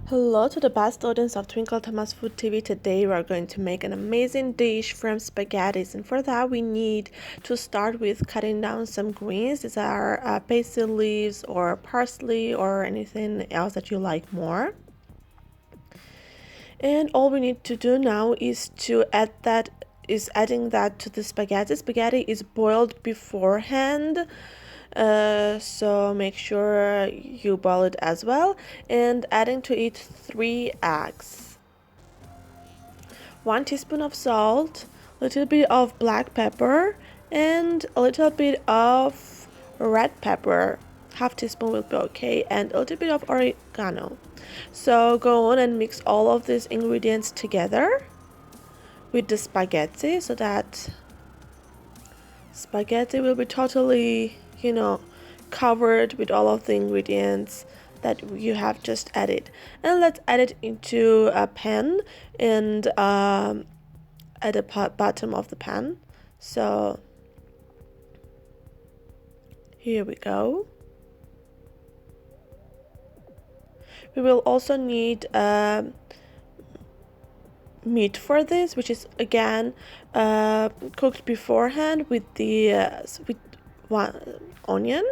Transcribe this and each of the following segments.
Hello to the best audience of Twinkle Thomas Food TV. Today we are going to make an amazing dish from spaghettis, and for that we need to start with cutting down some greens. These are basil leaves or parsley or anything else that you like more. And all we need to do now is to adding that to the spaghetti. Spaghetti is boiled beforehand. So make sure you boil it as well, and adding to it 3 eggs, 1 teaspoon of salt, a little bit of black pepper, and a little bit of red pepper. Half teaspoon will be okay, and a little bit of oregano. So go on and mix all of these ingredients together with the spaghetti so that spaghetti will be totally covered with all of the ingredients that you have just added. And let's add it into a pan and at the bottom of the pan. So here we go. We will also need meat for this, which is again cooked beforehand with the with 1 onion,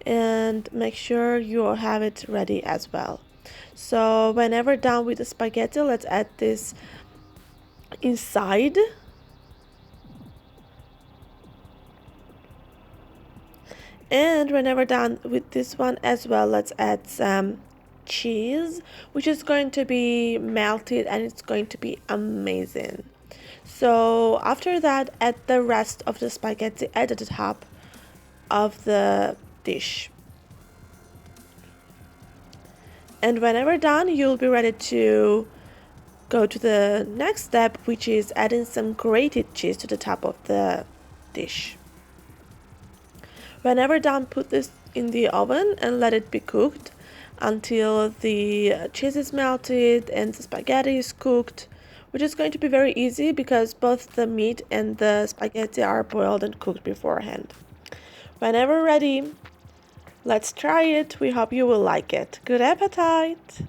and make sure you have it ready as well. So whenever done with the spaghetti, let's add this inside. And whenever done with this one as well, let's add some cheese, which is going to be melted, and it's going to be amazing. So after that, add the rest of the spaghetti at the top of the dish. And whenever done, you'll be ready to go to the next step, which is adding some grated cheese to the top of the dish. Whenever done, put this in the oven and let it be cooked until the cheese is melted and the spaghetti is cooked, which is going to be very easy because both the meat and the spaghetti are boiled and cooked beforehand. Whenever ready, let's try it. We hope you will like it. Good appetite!